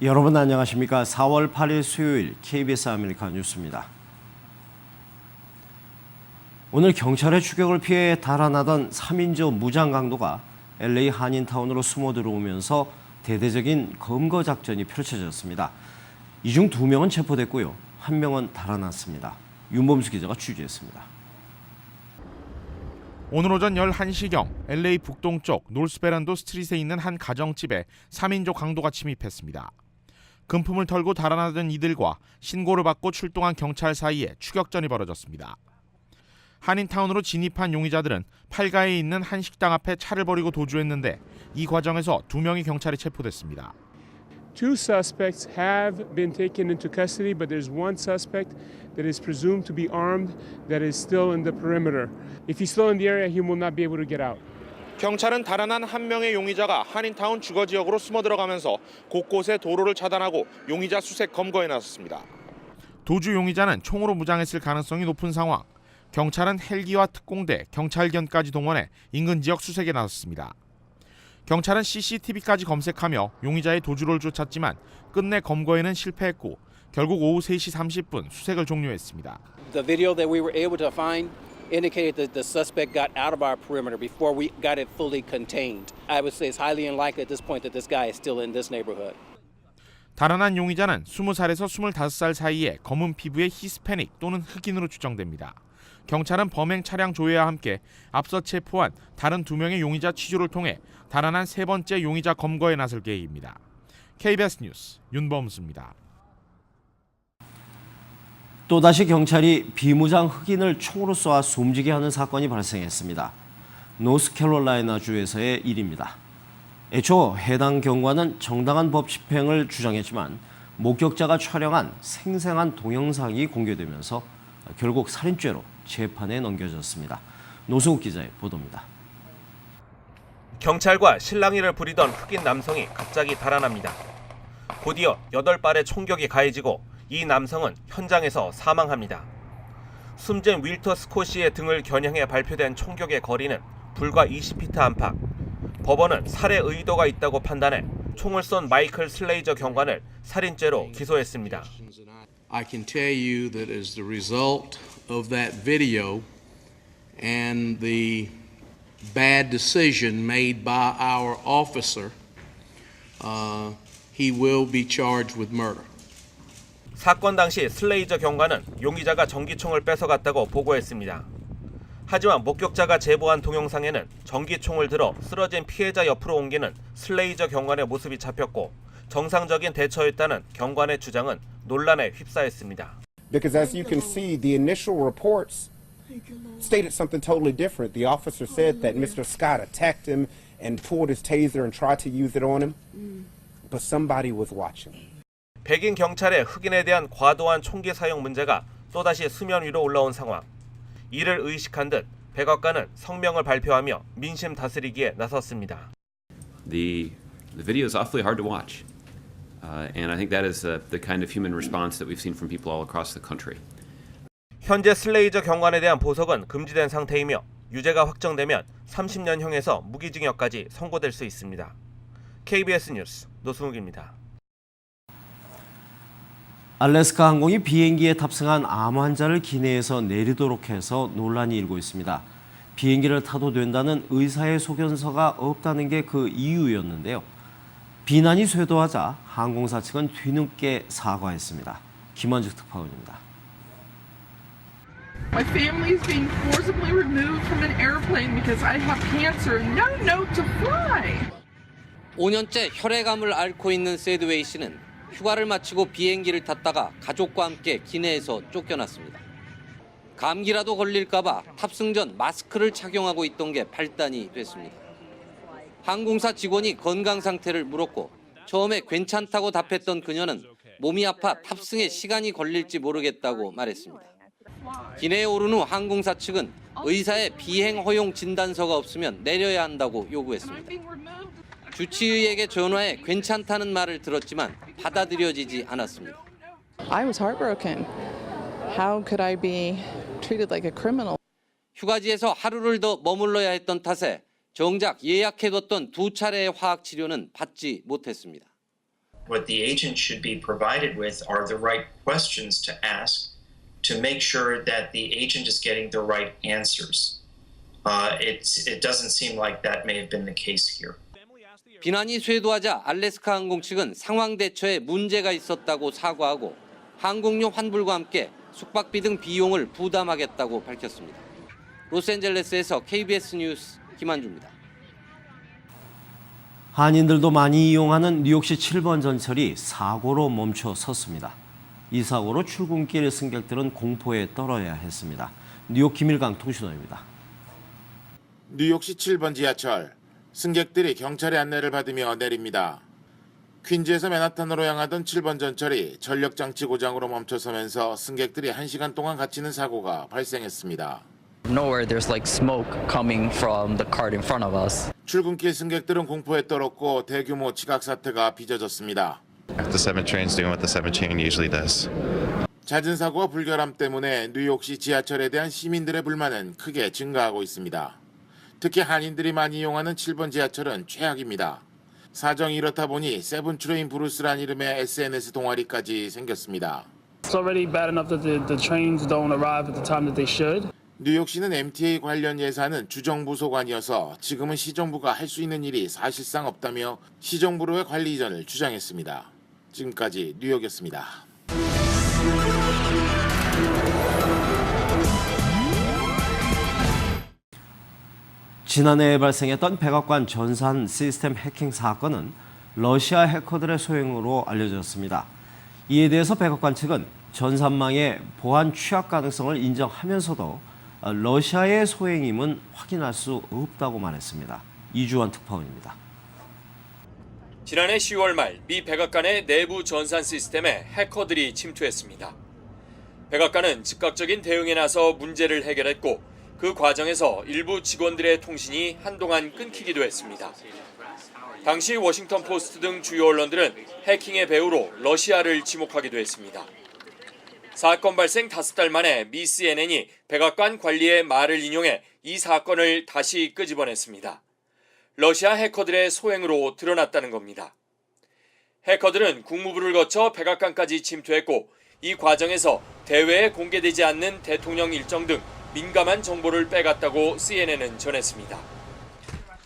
여러분 안녕하십니까? 4월 8일 수요일 KBS 아메리카 뉴스입니다. 오늘 경찰의 추격을 피해 달아나던 3인조 무장 강도가 LA 한인타운으로 숨어 들어오면서 대대적인 검거 작전이 펼쳐졌습니다. 이 중 2명은 체포됐고요. 1명은 달아났습니다. 윤범수 기자가 취재했습니다. 오늘 오전 11시경 LA 북동쪽 노스베란도 스트릿에 있는 한 가정집에 3인조 강도가 침입했습니다. 금품을 털고 달아나던 이들과 신고를 받고 출동한 경찰 사이에 추격전이 벌어졌습니다. 한인타운으로 진입한 용의자들은 8가에 있는 한 식당 앞에 차를 버리고 도주했는데 이 과정에서 2명의 경찰이 체포됐습니다. Two suspects have been taken into custody, but there's one suspect that is presumed to be armed that is still in the perimeter. If he's still in the area, he will not be able to get out. 경찰은 달아난 한 명의 용의자가 한인타운 주거 지역으로 숨어 들어가면서 곳곳에 도로를 차단하고 용의자 수색 검거에 나섰습니다. 도주 용의자는 총으로 무장했을 가능성이 높은 상황. 경찰은 헬기와 특공대, 경찰견까지 동원해 인근 지역 수색에 나섰습니다. 경찰은 CCTV까지 검색하며 용의자의 도주를 쫓았지만 끝내 검거에는 실패했고 결국 오후 3시 30분 수색을 종료했습니다. The video that we were able to find indicated that the suspect got out of our perimeter before we got it fully contained. I would say it's highly unlikely at this point that this guy is still in this neighborhood. 달아난 용의자는 20살에서 25살 사이에 검은 피부의 히스패닉 또는 흑인으로 추정됩니다. 경찰은 범행 차량 조회와 함께 앞서 체포한 다른 2명의 용의자 취조를 통해 달아난 3번째 용의자 검거에 나설 계획입니다. KBS 뉴스 윤범수입니다. 또다시 경찰이 비무장 흑인을 총으로 쏘아 숨지게 하는 사건이 발생했습니다. 노스캐롤라이나주에서의 일입니다. 애초 해당 경관은 정당한 법 집행을 주장했지만 목격자가 촬영한 생생한 동영상이 공개되면서 결국 살인죄로 재판에 넘겨졌습니다. 노승욱 기자의 보도입니다. 경찰과 실랑이를 부리던 흑인 남성이 갑자기 달아납니다. 곧이어 8발의 총격이 가해지고 이 남성은 현장에서 사망합니다. 숨진 윌터 스콧시의 등을 겨냥해 발표된 총격의 거리는 불과 20피트 안팎. 법원은 살해 의도가 있다고 판단해 총을 쏜 마이클 슬레이저 경관을 살인죄로 기소했습니다. I can tell you that as the result of that video and the bad decision made by our officer, he will be charged with murder. 사건 당시 슬레이저 경관은 용의자가 전기총을 뺏어갔다고 보고했습니다. 하지만 목격자가 제보한 동영상에는 전기총을 들어 쓰러진 피해자 옆으로 옮기는 슬레이저 경관의 모습이 잡혔고 정상적인 대처였다는 경관의 주장은 논란에 휩싸였습니다. Because as you can see, the initial reports stated something totally different. The officer said that Mr. Scott attacked him and pulled his taser and tried to use it on him, but somebody was watching. 백인 경찰의 흑인에 대한 과도한 총기 사용 문제가 또다시 수면 위로 올라온 상황. 이를 의식한 듯 백악관은 성명을 발표하며 민심 다스리기에 나섰습니다. The video is awfully hard to watch, and I think that is the kind of human response that we've seen from people all across the country. 현재 슬레이저 경관에 대한 보석은 금지된 상태이며 유죄가 확정되면 30년형에서 무기징역까지 선고될 수 있습니다. KBS 뉴스 노승욱입니다. 알래스카 항공이 비행기에 탑승한 암 환자를 기내에서 내리도록 해서 논란이 일고 있습니다. 비행기를 타도 된다는 의사의 소견서가 없다는 게 그 이유였는데요. 비난이 쇄도하자 항공사 측은 뒤늦게 사과했습니다. 김원직 특파원입니다. My family is being forcibly removed from an airplane because I have cancer. No note to fly. 5년째 혈액암을 앓고 있는 세드웨이 씨는 휴가를 마치고 비행기를 탔다가 가족과 함께 기내에서 쫓겨났습니다. 감기라도 걸릴까 봐 탑승 전 마스크를 착용하고 있던 게 발단이 됐습니다. 항공사 직원이 건강 상태를 물었고 처음에 괜찮다고 답했던 그녀는 몸이 아파 탑승에 시간이 걸릴지 모르겠다고 말했습니다. 기내에 오른 후 항공사 측은 의사의 비행 허용 진단서가 없으면 내려야 한다고 요구했습니다. 주치의에게 전화해 괜찮다는 말을 들었지만 받아들여지지 않았습니다. I was heartbroken. How could I be treated like a criminal? 휴가지에서 하루를 더 머물러야 했던 탓에 정작 예약해뒀던 2차례의 화학 치료는 받지 못했습니다. what the agent should be provided with are the right questions to ask to make sure that the agent is getting the right answers. It doesn't seem like that may have been the case here. 비난이 쇄도하자 알래스카 항공 측은 상황 대처에 문제가 있었다고 사과하고 항공료 환불과 함께 숙박비 등 비용을 부담하겠다고 밝혔습니다. 로스앤젤레스에서 KBS 뉴스 김한주입니다. 한인들도 많이 이용하는 뉴욕시 7번 전철이 사고로 멈춰 섰습니다. 이 사고로 출근길 승객들은 공포에 떨어야 했습니다. 뉴욕 김일강 통신원입니다. 뉴욕시 7번 지하철. 승객들이 경찰의 안내를 받으며 내립니다. 퀸즈에서 맨하탄으로 향하던 7번 전철이 전력장치 고장으로 멈춰서면서 승객들이 1시간 동안 갇히는 사고가 발생했습니다. Nowhere there's like smoke coming from the cart in front of us. 출근길 승객들은 공포에 떨었고 대규모 지각 사태가 빚어졌습니다. The 7 train's doing what the 7 train usually does. 잦은 사고와 불결함 때문에 뉴욕시 지하철에 대한 시민들의 불만은 크게 증가하고 있습니다. 특히 한인들이 많이 이용하는 7번 지하철은 최악입니다. 사정이 이렇다 보니 세븐트레인 브루스란 이름의 SNS 동아리까지 생겼습니다. It's already bad enough that the trains don't arrive at the time that they should. 뉴욕시는 MTA 관련 예산은 주정부 소관이어서 지금은 시정부가 할 수 있는 일이 사실상 없다며 시정부로의 관리 이전을 주장했습니다. 지금까지 뉴욕이었습니다. 지난해 발생했던 백악관 전산 시스템 해킹 사건은 러시아 해커들의 소행으로 알려졌습니다. 이에 대해서 백악관 측은 전산망의 보안 취약 가능성을 인정하면서도 러시아의 소행임은 확인할 수 없다고 말했습니다. 이주환 특파원입니다. 지난해 10월 말 미 백악관의 내부 전산 시스템에 해커들이 침투했습니다. 백악관은 즉각적인 대응에 나서 문제를 해결했고 그 과정에서 일부 직원들의 통신이 한동안 끊기기도 했습니다. 당시 워싱턴 포스트 등 주요 언론들은 해킹의 배후로 러시아를 지목하기도 했습니다. 사건 발생 5달 만에 미 CNN이 백악관 관리의 말을 인용해 이 사건을 다시 끄집어냈습니다. 러시아 해커들의 소행으로 드러났다는 겁니다. 해커들은 국무부를 거쳐 백악관까지 침투했고 이 과정에서 대외에 공개되지 않는 대통령 일정 등 민감한 정보를 빼갔다고 CNN은 전했습니다.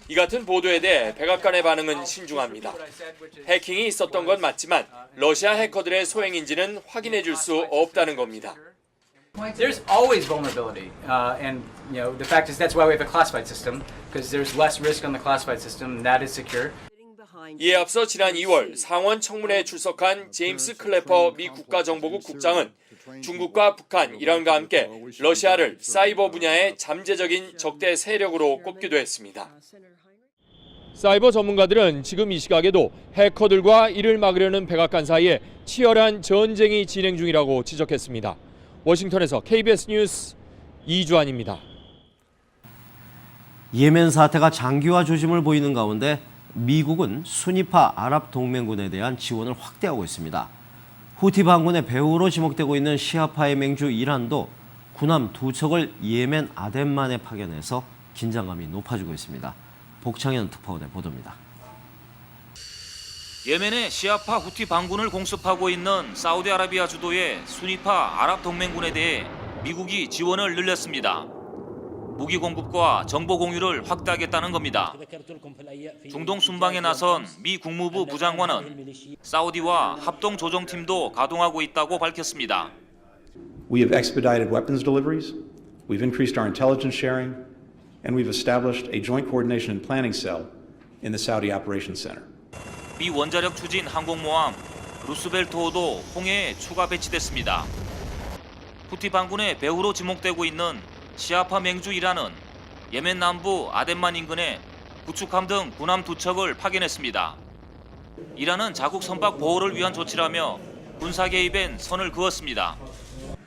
이 같은 보도에 대해 백악관의 반응은 신중합니다. 해킹이 있었던 건 맞지만 러시아 해커들의 소행인지는 확인해 줄 수 없다는 겁니다. There's always vulnerability, and the fact is that's why we have a classified system, because there's less risk on the classified system, and that is secure. 이에 앞서 지난 2월 상원 청문회에 출석한 제임스 클래퍼 미 국가정보국 국장은 중국과 북한, 이란과 함께 러시아를 사이버 분야의 잠재적인 적대 세력으로 꼽기도 했습니다. 사이버 전문가들은 지금 이 시각에도 해커들과 이를 막으려는 백악관 사이에 치열한 전쟁이 진행 중이라고 지적했습니다. 워싱턴에서 KBS 뉴스 이주환입니다. 예멘 사태가 장기화 조짐을 보이는 가운데 미국은 순위파 아랍 동맹군에 대한 지원을 확대하고 있습니다. 후티 반군의 배후로 지목되고 있는 시아파의 맹주 이란도 군함 2척을 예멘 아덴만에 파견해서 긴장감이 높아지고 있습니다. 복창현 특파원의 보도입니다. 예멘의 시아파 후티 반군을 공습하고 있는 사우디아라비아 주도의 순위파 아랍 동맹군에 대해 미국이 지원을 늘렸습니다. 무기 공급과 정보 공유를 확대하겠다는 겁니다. 중동 순방에 나선 미 국무부 부장관은 사우디와 합동 조정팀도 가동하고 있다고 밝혔습니다. We have expedited weapons deliveries, we've increased our intelligence sharing, and we've established a joint coordination and planning cell in the Saudi Operations Center. 미 원자력 추진 항공모함 루스벨트호도 홍해에 추가 배치됐습니다. 후티 반군의 배후로 지목되고 있는 시아파 맹주 이란은 예멘 남부 아덴만 인근에 구축함 등 군함 2척을 파견했습니다. 이란은 자국 선박 보호를 위한 조치라며 군사 개입엔 선을 그었습니다.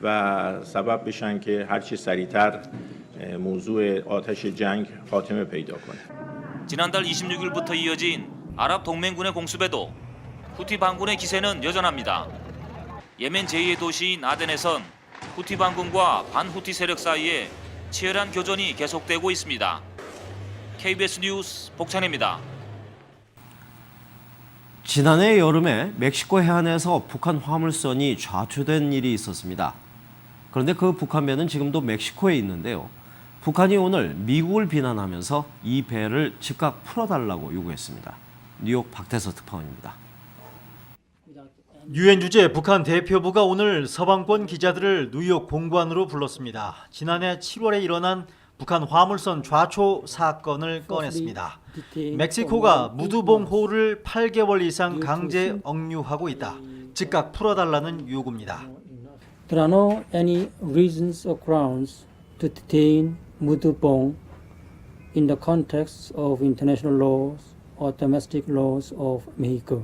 و سبب بشن که هر چه سریعتر موضوع آتش جنگ خاتمه پیدا کنه. 지난달 26일부터 이어진 아랍 동맹군의 공습에도 후티 반군의 기세는 여전합니다. 예멘 제2의 도시인 아덴에선 후티 반군과 반후티 세력 사이에 치열한 교전이 계속되고 있습니다. KBS 뉴스 복찬입니다. 지난해 여름에 멕시코 해안에서 북한 화물선이 좌초된 일이 있었습니다. 그런데 그 북한 배는 지금도 멕시코에 있는데요. 북한이 오늘 미국을 비난하면서 이 배를 즉각 풀어달라고 요구했습니다. 뉴욕 박태서 특파원입니다. 유엔 주재 북한 대표부가 오늘 서방권 기자들을 뉴욕 공관으로 불렀습니다. 지난해 7월에 일어난 북한 화물선 좌초 사건을 꺼냈습니다. 멕시코가 무두봉호를 8개월 이상 강제 억류하고 있다. 즉각 풀어달라는 요구입니다. There are no any reasons or grounds to detain Mudubong in the context of international laws or domestic laws of Mexico.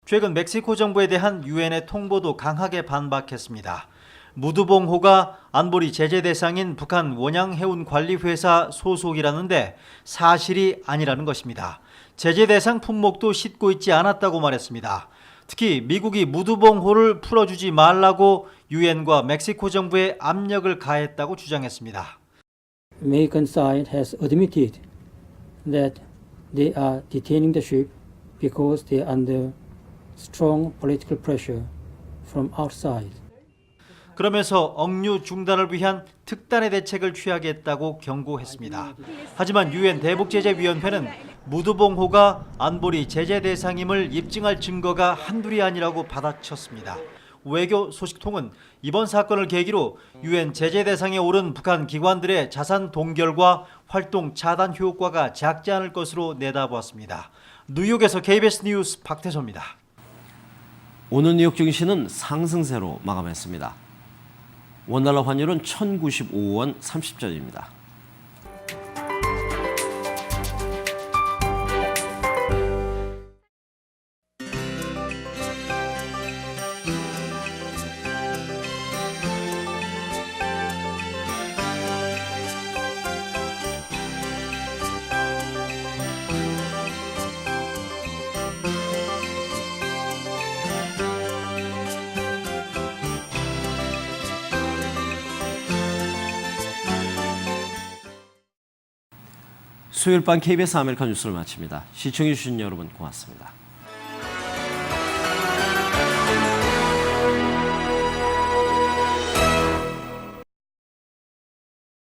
최근 멕시코 정부에 대한 유엔의 통보도 강하게 반박했습니다. 무두봉호가 안보리 제재 대상인 북한 원양해운관리회사 소속이라는데 사실이 아니라는 것입니다. 제재 대상 품목도 싣고 있지 않았다고 말했습니다. 특히 미국이 무두봉호를 풀어주지 말라고 유엔과 멕시코 정부에 압력을 가했다고 주장했습니다. American side has admitted that they are detaining the ship because they are under strong political pressure from outside. 그러면서 억류 중단을 위한 특단의 대책을 취하겠다고 경고했습니다. 하지만 유엔 대북제재위원회는 무두봉호가 안보리 제재 대상임을 입증할 증거가 한둘이 아니라고 받아쳤습니다. 외교 소식통은 이번 사건을 계기로 유엔 제재 대상에 오른 북한 기관들의 자산 동결과 활동 차단 효과가 작지 않을 것으로 내다보았습니다. 뉴욕에서 KBS 뉴스 박태서입니다. 오늘 뉴욕 증시는 상승세로 마감했습니다. 원달러 환율은 1,095원 30전입니다. 수요일 밤 KBS 아메리카 뉴스를 마칩니다. 시청해주신 여러분 고맙습니다.